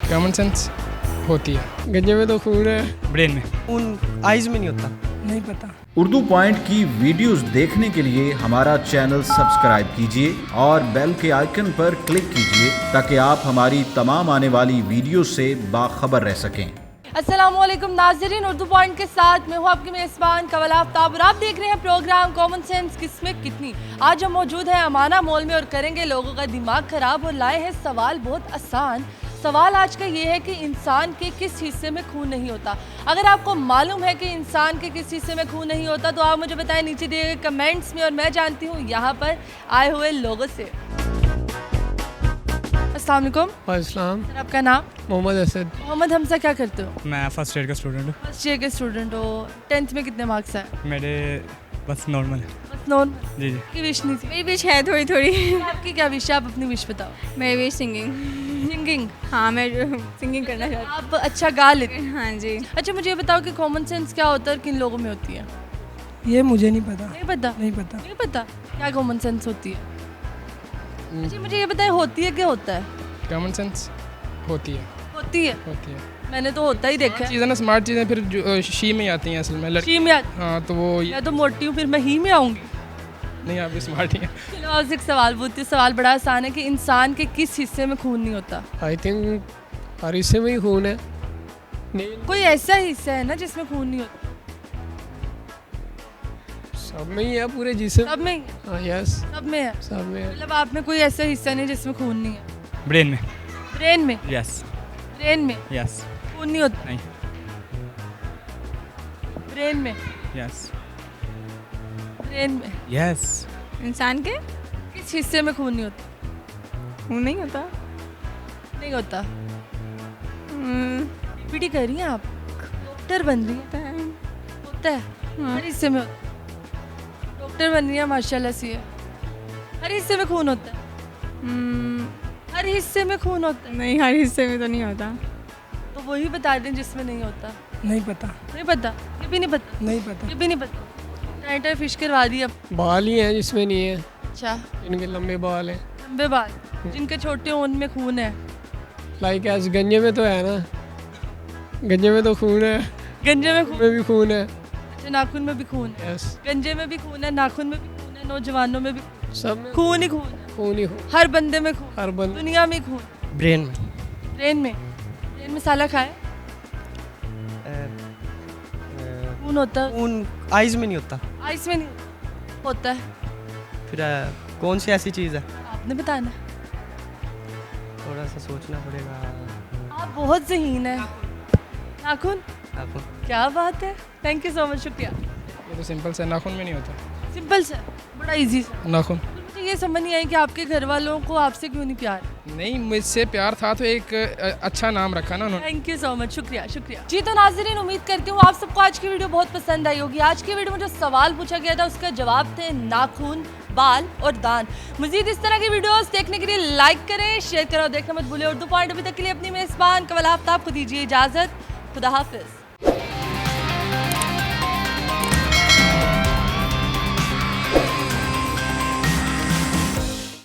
Common sense होती है। गंजे में तो खून है, ब्रेन में। उन आइज में नहीं होता। नहीं पता। उर्दू पॉइंट की वीडियोस देखने के लिए हमारा चैनल सब्सक्राइब कीजिए और बेल के आइकन पर क्लिक कीजिए ताकि आप हमारी तमाम आने वाली वीडियो से बाखबर रह सकें। अस्सलामुअलैकुम नाज़रीन, उर्दू पॉइंट के साथ मैं हूँ आपकी मेज़बान कवल आफ्ताब और आप देख रहे हैं प्रोग्राम कॉमन सेंस किसमें कितनी। आज हम मौजूद हैं अमाना मॉल में और करेंगे लोगों का दिमाग ख़राब और लाए हैं सवाल बहुत आसान। सवाल आज का ये है कि इंसान के किस हिस्से में खून नहीं होता। अगर आपको मालूम है कि इंसान के किस हिस्से में खून नहीं होता तो आप मुझे बताएं नीचे दिए गए कमेंट्स में और मैं जानती हूँ यहाँ पर आए हुए लोगों से। अस्सलाम वालेकुम। वालेकुम। सर आपका नाम? मोहम्मद असद। मोहम्मद हमसा क्या करते हो? मैं फर्स्ट ईयर का स्टूडेंट हूँ। फर्स्ट ईयर के स्टूडेंट हो। 10th में कितने मार्क्स हैं? मेरे बस नॉर्मल है। बस नॉर्मल। जी जी। की विश नहीं थी? मेरी विश है थोड़ी थोड़ी। आपकी क्या विश है? आप अपनी विश बताओ। मेरी विश सिंगिंग। सिंगिंग? हाँ, मैं सिंगिंग करना चाहती आप अच्छा गा लेते हैं? हूँ। हाँ जी। अच्छा मुझे ये बताओ कि कॉमन सेंस क्या होता है और किन लोगों में होती है? ये मुझे नहीं पता। नहीं पता? नहीं पता। नहीं पता क्या कॉमन सेंस होती है? अच्छा मुझे ये बताए होती है क्या होता है? कॉमन सेंस होती है। होती है? होती है। मैंने तो होता ही देखा है। चीज़ें ना, स्मार्ट चीज़ें फिर जो शी में ही आती हैं असल में। शी में आती- हाँ तो वो मैं तो मोटी हूँ, फिर मैं ही में आऊँगी। नहीं, आप भी स्मार्ट ही हैं। चलो आपसे एक सवाल पूछती हूँ। सवाल बड़ा आसान है कि इंसान के किस हिस्से में खून नहीं होता? आई थिंक हर हिस्से में ही खून है। नहीं, कोई ऐसा हिस्सा है ना जिसमें खून नहीं होता? सब में ही है, पूरे जिसम। सब में ही? हाँ यस, सब में है? सब में है। मतलब आप में कोई ऐसा हिस्सा नहीं जिसमें खून नहीं है? ब्रेन में। ब्रेन में? यस। ब्रेन में यस। खून नहीं होता? नहीं। ब्रेन में? यस। ब्रेन में यस। इंसान के किस हिस्से में खून नहीं होता? खून नहीं होता। नहीं होता। हम्म, पीटी कर रही हैं आप? डॉक्टर बन रही हैं? होता है। होता है हाँ। हर हिस्से में होता है। डॉक्टर बन रही है माशाल्लाह से। हर हिस्से में खून होता है? हर हिस्से में खून होता है? नहीं, हर हिस्से में तो नहीं होता। तो वही बता दें जिसमें नहीं होता। नहीं पता। नहीं पता? ये भी नहीं पता? नहीं पता। ये भी नहीं पता? टाइटर फिश करवा दी अब। बाल ही हैं जिसमें नहीं है, अच्छा इनके लंबे बाल हैं। लंबे बाल जिनके छोटे हों उनमें खून है? लाइक एज गंजे में तो है ना, गंजे में तो खून है, गंजे में खून? में भी खून है। अच्छा नाखून में भी खून है? यस, गंजे में भी खून है, नाखून में भी खून है, नौजवानों में भी सब में खून ही खून है। खून ही खून। हर बंदे में खून, हर बंद दुनिया में खून। ब्रेन में। ब्रेन में? ब्रेन में साला खाए खून होता है? उन आइज में नहीं होता। आइस में नहीं होता है? फिर कौन सी ऐसी चीज़ है? आपने बताना। थोड़ा सा सोचना पड़ेगा। आप बहुत ज़हीन है। नाखून? आपको क्या बात है, थैंक यू सो मच, शुक्रिया। ये तो सिंपल सा, नाखून में नहीं होता। सिंपल सा, बड़ा इजी सा। नाखून। तो मुझे ये समझ नहीं आई कि आपके घर वालों को आपसे क्यों नहीं प्यार? नहीं, मुझसे प्यार था तो एक अच्छा नाम रखा ना उन्होंने। थैंक यू सो मच, शुक्रिया शुक्रिया। जी तो नाज़रीन, उम्मीद करती हूँ आप सबको आज की वीडियो बहुत पसंद आई होगी। आज की वीडियो में जो सवाल पूछा गया था उसका जवाब थे नाखून, बाल और दान। मजीद इस तरह की वीडियोस देखने के लिए लाइक करें, शेयर करें और देखना मत भूलें उर्दू पॉइंट। अभी तक के लिए अपनी मेज़बान कवल आफ्ताब को दीजिए इजाज़त। खुदा हाफिज़।